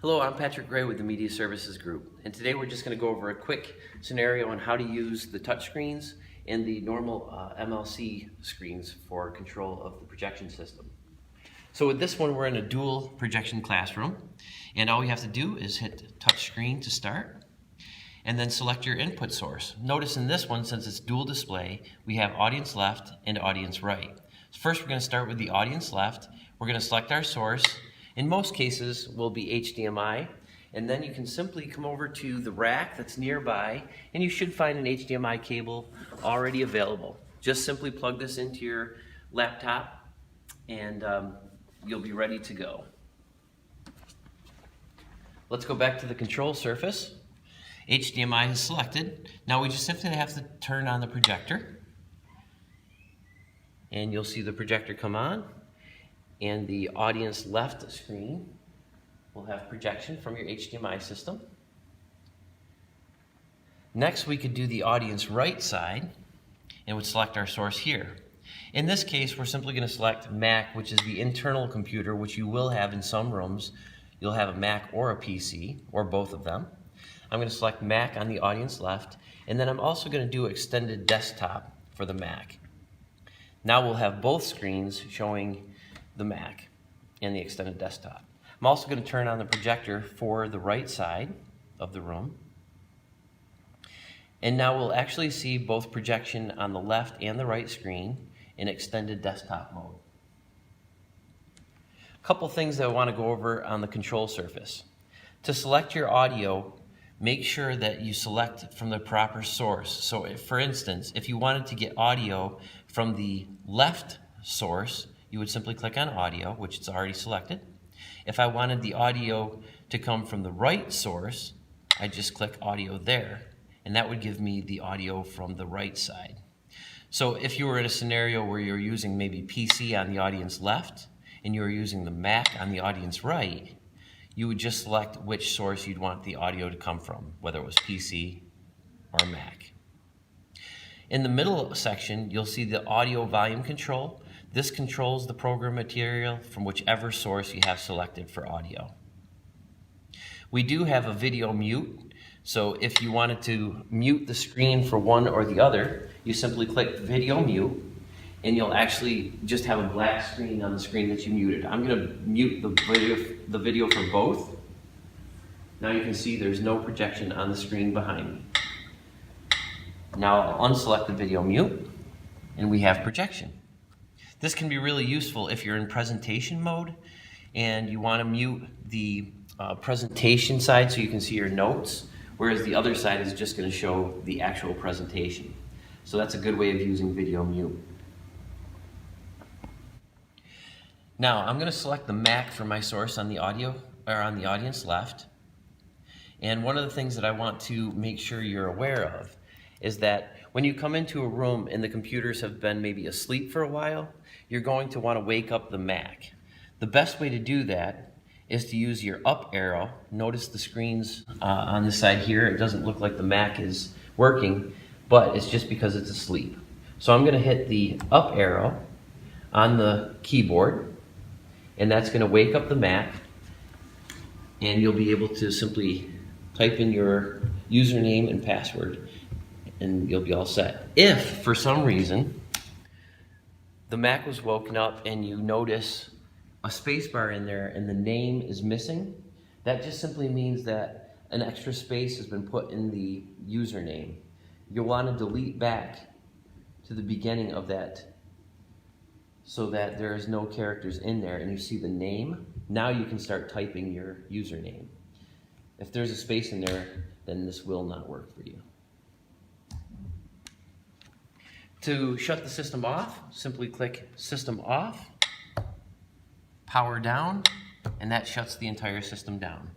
Hello, I'm Patrick Gray with the Media Services Group, and today we're just going to go over a quick scenario on how to use the touch screens and the normal MLC screens for control of the projection system. So with this one, we're in a dual projection classroom, and all we have to do is hit touch screen to start, and then select your input source. Notice in this one, since it's dual display, we have audience left and audience right. First, we're going to start with the audience left. We're going to select our source. In most cases, will be HDMI, and then you can simply come over to the rack that's nearby, and you should find an HDMI cable already available. Just simply plug this into your laptop, and you'll be ready to go. Let's go back to the control surface. HDMI is selected. Now we just simply have to turn on the projector, and you'll see the projector come on. And the audience left screen will have projection from your HDMI system. Next, we could do the audience right side and would select our source here. In this case, we're simply going to select Mac, which is the internal computer, which you will have in some rooms. You'll have a Mac or a PC, or both of them. I'm going to select Mac on the audience left, and then I'm also going to do extended desktop for the Mac. Now we'll have both screens showing the Mac and the extended desktop. I'm also going to turn on the projector for the right side of the room. And now we'll actually see both projection on the left and the right screen in extended desktop mode. A couple things that I want to go over on the control surface. To select your audio, make sure that you select from the proper source. So for instance, if you wanted to get audio from the left source, you would simply click on audio, which is already selected. If I wanted the audio to come from the right source, I just click audio there, and that would give me the audio from the right side. So if you were in a scenario where you're using maybe PC on the audience left, and you were using the Mac on the audience right, you would just select which source you'd want the audio to come from, whether it was PC or Mac. In the middle section, you'll see the audio volume control. This controls the program material from whichever source you have selected for audio. We do have a video mute, so if you wanted to mute the screen for one or the other, you simply click video mute, and you'll actually just have a black screen on the screen that you muted. I'm going to mute the video for both. Now you can see there's no projection on the screen behind me. Now I'll unselect the video mute, and we have projection. This can be really useful if you're in presentation mode and you want to mute the presentation side so you can see your notes, whereas the other side is just going to show the actual presentation. So that's a good way of using video mute. Now I'm going to select the Mac for my source on the audio or on the audience left. And one of the things that I want to make sure you're aware of is that when you come into a room and the computers have been maybe asleep for a while, you're going to want to wake up the Mac. The best way to do that is to use your up arrow. Notice the screens on the side here. It doesn't look like the Mac is working, but it's just because it's asleep. So I'm going to hit the up arrow on the keyboard, and that's going to wake up the Mac, and you'll be able to simply type in your username and password, and you'll be all set. If, for some reason, the Mac was woken up and you notice a space bar in there and the name is missing, that just simply means that an extra space has been put in the username. You'll want to delete back to the beginning of that so that there is no characters in there and you see the name. Now you can start typing your username. If there's a space in there, then this will not work for you. To shut the system off, simply click System Off, Power Down, and that shuts the entire system down.